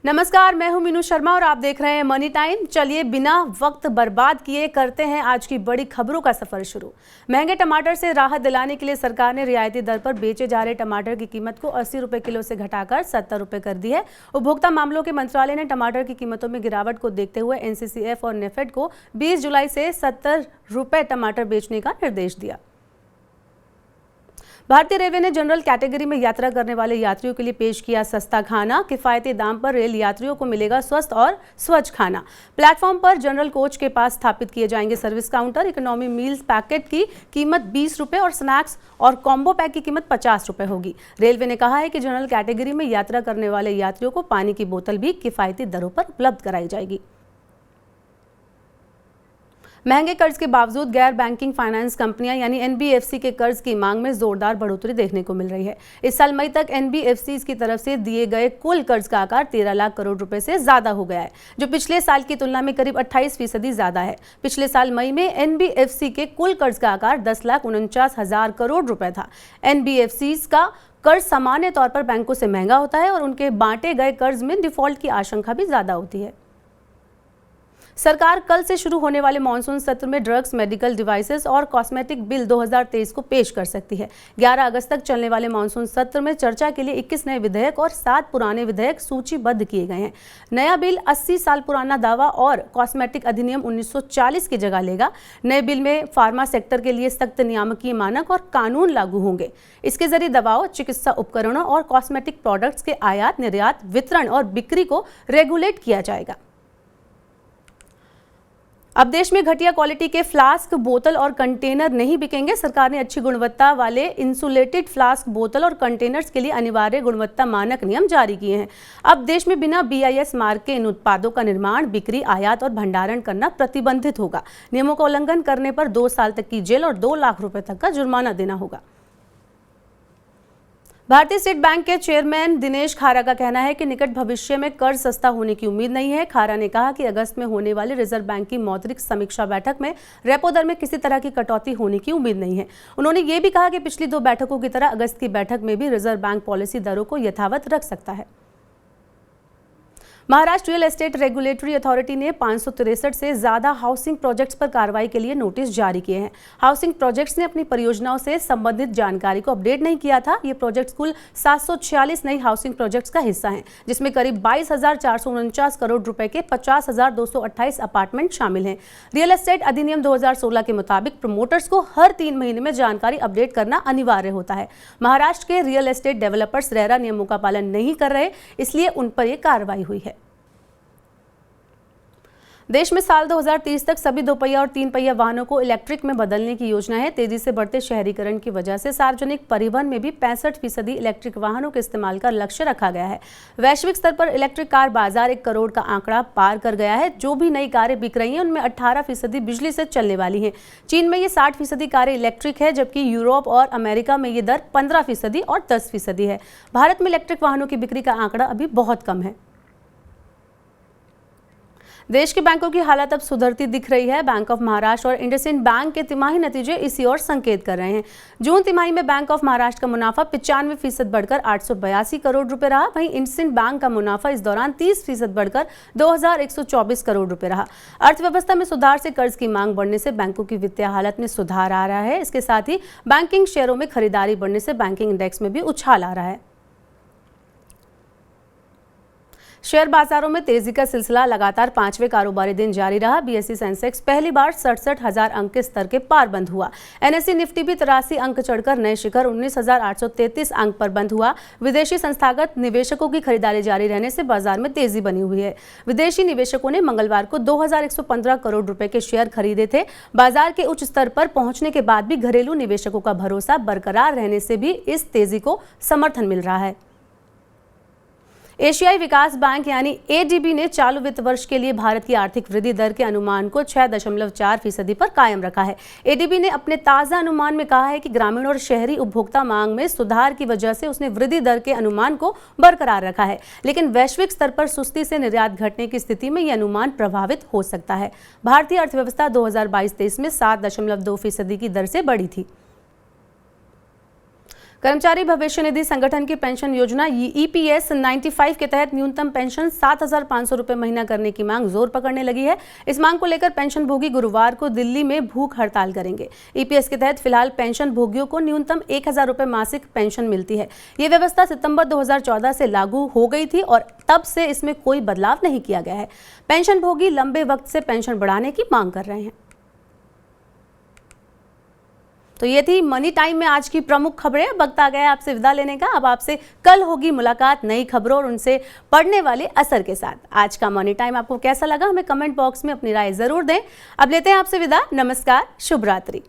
नमस्कार, मैं हूं मीनू शर्मा और आप देख रहे हैं मनी टाइम। चलिए बिना वक्त बर्बाद किए करते हैं आज की बड़ी खबरों का सफर शुरू। महंगे टमाटर से राहत दिलाने के लिए सरकार ने रियायती दर पर बेचे जा रहे टमाटर की कीमत को 80 रुपए किलो से घटाकर 70 रुपए कर दी है। उपभोक्ता मामलों के मंत्रालय ने टमाटर की कीमतों में गिरावट को देखते हुए NCCF और नेफेड को 20 जुलाई से 70 रुपए टमाटर बेचने का निर्देश दिया। भारतीय रेलवे ने जनरल कैटेगरी में यात्रा करने वाले यात्रियों के लिए पेश किया सस्ता खाना। किफायती दाम पर रेल यात्रियों को मिलेगा स्वस्थ और स्वच्छ खाना। प्लेटफॉर्म पर जनरल कोच के पास स्थापित किए जाएंगे service counter. Economy meals packet की कीमत 20 रुपए और स्नैक्स और कॉम्बो पैक की कीमत 50 रुपए होगी। रेलवे ने कहा है कि जनरल कैटेगरी में यात्रा करने वाले यात्रियों को पानी की बोतल भी किफायती दरों पर उपलब्ध कराई जाएगी। महंगे कर्ज के बावजूद गैर बैंकिंग फाइनेंस कंपनियां यानी NBFC के कर्ज की मांग में जोरदार बढ़ोतरी देखने को मिल रही है। इस साल मई तक NBFCs की तरफ से दिए गए कुल कर्ज का आकार 13 लाख करोड़ रुपए से ज्यादा हो गया है, जो पिछले साल की तुलना में करीब 28% ज्यादा है। पिछले साल मई में NBFC के कुल कर्ज का आकार 10,49,000 करोड़ रुपए था। NBFCs का कर्ज सामान्य तौर पर बैंकों से महंगा होता है और उनके बांटे गए कर्ज में डिफॉल्ट की आशंका भी ज्यादा होती है। सरकार कल से शुरू होने वाले मानसून सत्र में ड्रग्स, मेडिकल डिवाइसेस और कॉस्मेटिक बिल 2023 को पेश कर सकती है। 11 अगस्त तक चलने वाले मानसून सत्र में चर्चा के लिए 21 नए विधेयक और 7 पुराने विधेयक सूचीबद्ध किए गए हैं। नया बिल 80 साल पुराना दावा और कॉस्मेटिक अधिनियम 1940 की जगह लेगा। नए बिल में फार्मा सेक्टर के लिए सख्त नियामकीय मानक और कानून लागू होंगे। इसके जरिए दवाओं, चिकित्सा उपकरणों और कॉस्मेटिक प्रोडक्ट्स के आयात, निर्यात, वितरण और बिक्री को रेगुलेट किया जाएगा। अब देश में घटिया क्वालिटी के फ्लास्क, बोतल और कंटेनर नहीं बिकेंगे। सरकार ने अच्छी गुणवत्ता वाले इंसुलेटेड फ्लास्क, बोतल और कंटेनर्स के लिए अनिवार्य गुणवत्ता मानक नियम जारी किए हैं। अब देश में बिना BIS मार्क के इन उत्पादों का निर्माण, बिक्री, आयात और भंडारण करना प्रतिबंधित होगा। नियमों का उल्लंघन करने पर 2 साल तक की जेल और 2 लाख रुपए तक का जुर्माना देना होगा। भारतीय स्टेट बैंक के चेयरमैन दिनेश खारा का कहना है कि निकट भविष्य में कर्ज सस्ता होने की उम्मीद नहीं है। खारा ने कहा कि अगस्त में होने वाली रिजर्व बैंक की मौद्रिक समीक्षा बैठक में रेपो दर में किसी तरह की कटौती होने की उम्मीद नहीं है। उन्होंने ये भी कहा कि पिछली 2 बैठकों की तरह अगस्त की बैठक में भी रिजर्व बैंक पॉलिसी दरों को यथावत रख सकता है। Maharashtra real estate regulatory authority ने 563 से ज्यादा हाउसिंग प्रोजेक्ट्स पर कार्रवाई के लिए नोटिस जारी किए हैं। हाउसिंग प्रोजेक्ट्स ने अपनी परियोजनाओं से संबंधित जानकारी को अपडेट नहीं किया था। ये प्रोजेक्ट्स कुल 746 नई हाउसिंग प्रोजेक्ट्स का हिस्सा हैं, जिसमें करीब 22,449 करोड़ रुपए के 50,228 अपार्टमेंट शामिल हैं। रियल एस्टेट अधिनियम 2016 के मुताबिक प्रमोटर्स को हर 3 महीने में जानकारी अपडेट करना अनिवार्य होता है। महाराष्ट्र के रियल एस्टेट डेवलपर्स रेरा नियमों का पालन नहीं कर रहे, इसलिए उन पर यह कार्रवाई हुई है। देश में साल 2030 तक सभी 2 पहिया और 3 पहिया वाहनों को इलेक्ट्रिक में बदलने की योजना है। तेजी से बढ़ते शहरीकरण की वजह से सार्वजनिक परिवहन में भी 65% इलेक्ट्रिक वाहनों के इस्तेमाल का लक्ष्य रखा गया है। वैश्विक स्तर पर इलेक्ट्रिक कार बाजार 1 करोड़ का आंकड़ा पार कर गया है। जो भी नई कारें बिक रही हैं उनमें 18% बिजली से चलने वाली हैं। चीन में ये 60% कारें इलेक्ट्रिक है, जबकि यूरोप और अमेरिका में ये दर 15% और 10% है। भारत में इलेक्ट्रिक वाहनों की बिक्री का आंकड़ा अभी बहुत कम है। देश के बैंकों की हालत अब सुधरती दिख रही है। बैंक ऑफ महाराष्ट्र और इंडसइंड बैंक के तिमाही नतीजे इसी ओर संकेत कर रहे हैं। जून तिमाही में बैंक ऑफ महाराष्ट्र का मुनाफा 95% बढ़कर 882 करोड़ रुपए रहा। वहीं इंडसइंड बैंक का मुनाफा इस दौरान 30% बढ़कर 2124 करोड़ रुपए रहा। अर्थव्यवस्था में सुधार से कर्ज की मांग बढ़ने से बैंकों की वित्तीय हालत में सुधार आ रहा है। इसके साथ ही बैंकिंग शेयरों में खरीदारी बढ़ने से बैंकिंग इंडेक्स में भी उछाल आ रहा है। शेयर बाजारों में तेजी का सिलसिला लगातार 5वें कारोबारी दिन जारी रहा। BSE सेंसेक्स पहली बार 67,000 अंक के स्तर के पार बंद हुआ। NSE निफ्टी भी 83 अंक चढ़कर नए शिखर 19,833 अंक पर बंद हुआ। विदेशी संस्थागत निवेशकों की खरीदारी जारी रहने से बाजार में तेजी बनी हुई है। विदेशी निवेशकों ने मंगलवार को 2,115 करोड़ रुपए के शेयर खरीदे थे। बाजार के उच्च स्तर पर पहुंचने के बाद भी घरेलू निवेशकों का भरोसा बरकरार रहने से भी इस तेजी को समर्थन मिल रहा है। एशियाई विकास बैंक यानी ADB ने चालू वित्त वर्ष के लिए भारत की आर्थिक वृद्धि दर के अनुमान को 6.4% पर कायम रखा है। ADB ने अपने ताज़ा अनुमान में कहा है कि ग्रामीण और शहरी उपभोक्ता मांग में सुधार की वजह से उसने वृद्धि दर के अनुमान को बरकरार रखा है, लेकिन वैश्विक स्तर पर सुस्ती से निर्यात घटने की स्थिति में यह अनुमान प्रभावित हो सकता है। भारतीय अर्थव्यवस्था 2022-23 में 7.2% की दर से बढ़ी थी। कर्मचारी भविष्य निधि संगठन की पेंशन योजना EPS 95 के तहत न्यूनतम पेंशन 7,500 रुपए महीना करने की मांग जोर पकड़ने लगी है। इस मांग को लेकर पेंशन भोगी गुरुवार को दिल्ली में भूख हड़ताल करेंगे। EPS के तहत फिलहाल पेंशन भोगियों को न्यूनतम 1,000 रुपए मासिक पेंशन मिलती है। ये व्यवस्था सितंबर 2014 से लागू हो गई थी और तब से इसमें कोई बदलाव नहीं किया गया है। पेंशन भोगी लंबे वक्त से पेंशन बढ़ाने की मांग कर रहे हैं। तो ये थी मनी टाइम में आज की प्रमुख खबरें। वक्त आ गया आपसे विदा लेने का। अब आपसे कल होगी मुलाकात नई खबरों और उनसे पड़ने वाले असर के साथ। आज का मनी टाइम आपको कैसा लगा हमें कमेंट बॉक्स में अपनी राय जरूर दें। अब लेते हैं आपसे विदा। नमस्कार, शुभ रात्रि।